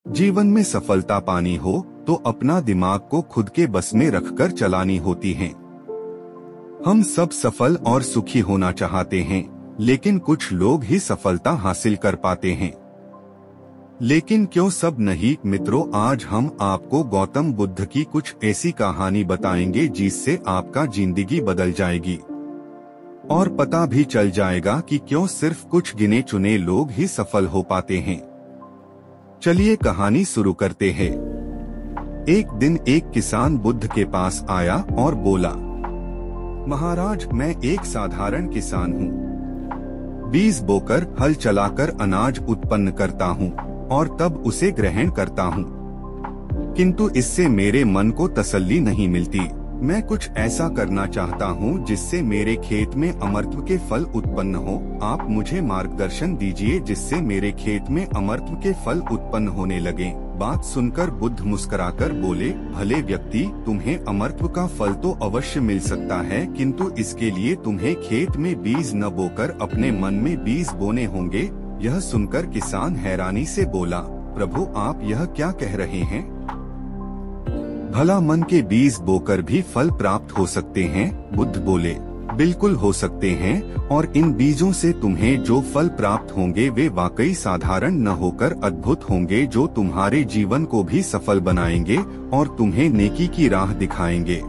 जीवन में सफलता पानी हो तो अपना दिमाग को खुद के बस में रखकर चलानी होती है। हम सब सफल और सुखी होना चाहते हैं, लेकिन कुछ लोग ही सफलता हासिल कर पाते हैं। लेकिन क्यों सब नहीं? मित्रों, आज हम आपको गौतम बुद्ध की कुछ ऐसी कहानी बताएंगे जिससे आपका जिंदगी बदल जाएगी और पता भी चल जाएगा कि क्यों सिर्फ कुछ गिने चुने लोग ही सफल हो पाते हैं। चलिए कहानी शुरू करते हैं। एक दिन एक किसान बुद्ध के पास आया और बोला, महाराज, मैं एक साधारण किसान हूँ। बीज बोकर हल चलाकर अनाज उत्पन्न करता हूँ और तब उसे ग्रहण करता हूँ, किंतु इससे मेरे मन को तसल्ली नहीं मिलती। मैं कुछ ऐसा करना चाहता हूँ जिससे मेरे खेत में अमरत्व के फल उत्पन्न हो। आप मुझे मार्गदर्शन दीजिए जिससे मेरे खेत में अमरत्व के फल उत्पन्न होने लगे। बात सुनकर बुद्ध मुस्कुराकर बोले, भले व्यक्ति, तुम्हें अमरत्व का फल तो अवश्य मिल सकता है, किंतु इसके लिए तुम्हें खेत में बीज न बोकर अपने मन में बीज बोने होंगे। यह सुनकर किसान हैरानी से बोला, प्रभु, आप यह क्या कह रहे हैं? भला मन के बीज बोकर भी फल प्राप्त हो सकते हैं? बुद्ध बोले, बिल्कुल हो सकते हैं, और इन बीजों से तुम्हें जो फल प्राप्त होंगे वे वाकई साधारण न होकर अद्भुत होंगे, जो तुम्हारे जीवन को भी सफल बनाएंगे और तुम्हें नेकी की राह दिखाएंगे।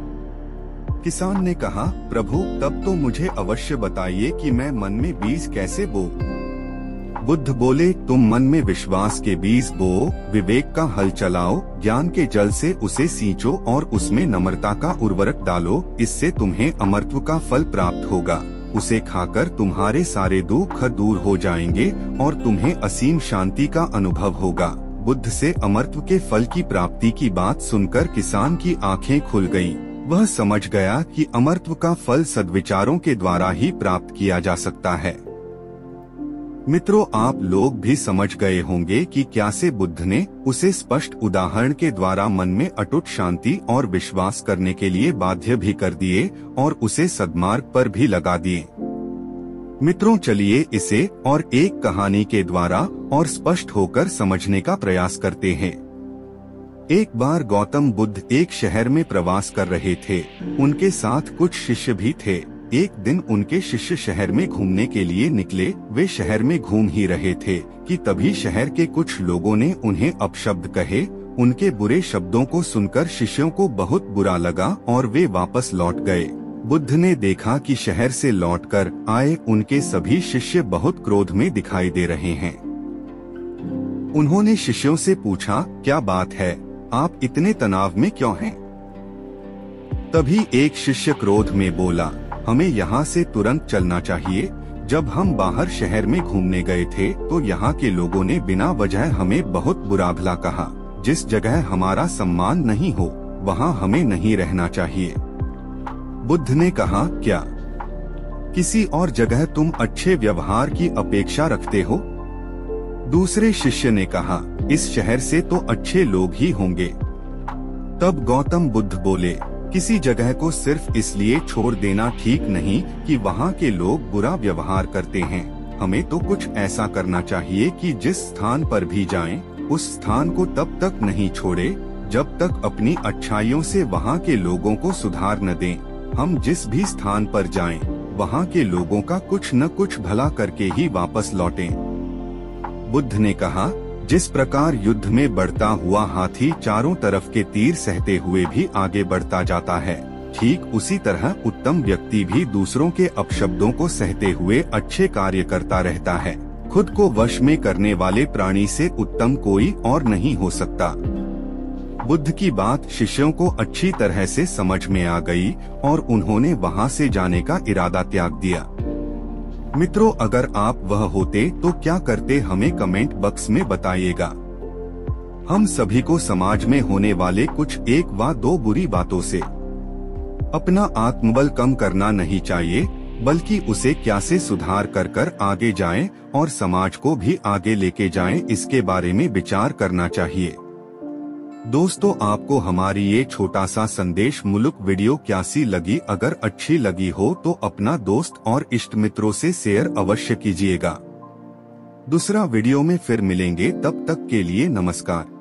किसान ने कहा, प्रभु, तब तो मुझे अवश्य बताइए कि मैं मन में बीज कैसे बो। बुद्ध बोले, तुम मन में विश्वास के बीज बो, विवेक का हल चलाओ, ज्ञान के जल से उसे सींचो और उसमें नम्रता का उर्वरक डालो। इससे तुम्हें अमरत्व का फल प्राप्त होगा। उसे खाकर तुम्हारे सारे दुख दूर हो जाएंगे और तुम्हें असीम शांति का अनुभव होगा। बुद्ध से अमरत्व के फल की प्राप्ति की बात सुनकर किसान की आंखें खुल गईं। वह समझ गया कि अमरत्व का फल सद्विचारों के द्वारा ही प्राप्त किया जा सकता है। मित्रों, आप लोग भी समझ गए होंगे कि कैसे बुद्ध ने उसे स्पष्ट उदाहरण के द्वारा मन में अटूट शांति और विश्वास करने के लिए बाध्य भी कर दिए और उसे सद्मार्ग पर भी लगा दिए। मित्रों, चलिए इसे और एक कहानी के द्वारा और स्पष्ट होकर समझने का प्रयास करते हैं। एक बार गौतम बुद्ध एक शहर में प्रवास कर रहे थे। उनके साथ कुछ शिष्य भी थे। एक दिन उनके शिष्य शहर में घूमने के लिए निकले। वे शहर में घूम ही रहे थे कि तभी शहर के कुछ लोगों ने उन्हें अपशब्द कहे। उनके बुरे शब्दों को सुनकर शिष्यों को बहुत बुरा लगा और वे वापस लौट गए। बुद्ध ने देखा कि शहर से लौटकर आए उनके सभी शिष्य बहुत क्रोध में दिखाई दे रहे हैं। उन्होंने शिष्यों से पूछा, क्या बात है, आप इतने तनाव में क्यों हैं? तभी एक शिष्य क्रोध में बोला, हमें यहाँ से तुरंत चलना चाहिए। जब हम बाहर शहर में घूमने गए थे तो यहाँ के लोगों ने बिना वजह हमें बहुत बुरा भला कहा। जिस जगह हमारा सम्मान नहीं हो वहाँ हमें नहीं रहना चाहिए। बुद्ध ने कहा, क्या किसी और जगह तुम अच्छे व्यवहार की अपेक्षा रखते हो? दूसरे शिष्य ने कहा, इस शहर से तो अच्छे लोग ही होंगे। तब गौतम बुद्ध बोले, किसी जगह को सिर्फ इसलिए छोड़ देना ठीक नहीं कि वहाँ के लोग बुरा व्यवहार करते हैं। हमें तो कुछ ऐसा करना चाहिए कि जिस स्थान पर भी जाएं, उस स्थान को तब तक नहीं छोड़े जब तक अपनी अच्छाइयों से वहाँ के लोगों को सुधार न दें। हम जिस भी स्थान पर जाएं, वहाँ के लोगों का कुछ न कुछ भला करके ही वापस लौटें। बुद्ध ने कहा, जिस प्रकार युद्ध में बढ़ता हुआ हाथी चारों तरफ के तीर सहते हुए भी आगे बढ़ता जाता है, ठीक उसी तरह उत्तम व्यक्ति भी दूसरों के अपशब्दों को सहते हुए अच्छे कार्य करता रहता है। खुद को वश में करने वाले प्राणी से उत्तम कोई और नहीं हो सकता। बुद्ध की बात शिष्यों को अच्छी तरह से समझ में आ गई और उन्होंने वहां से जाने का इरादा त्याग दिया। मित्रों, अगर आप वह होते तो क्या करते, हमें कमेंट बॉक्स में बताइएगा। हम सभी को समाज में होने वाले कुछ एक व दो बुरी बातों से अपना आत्मबल कम करना नहीं चाहिए, बल्कि उसे कैसे सुधार कर आगे जाएं और समाज को भी आगे लेके जाएं, इसके बारे में विचार करना चाहिए। दोस्तों, आपको हमारी ये छोटा सा संदेश मूलक वीडियो कैसी लगी? अगर अच्छी लगी हो तो अपना दोस्त और इष्ट मित्रों से शेयर अवश्य कीजिएगा। दूसरा वीडियो में फिर मिलेंगे, तब तक के लिए नमस्कार।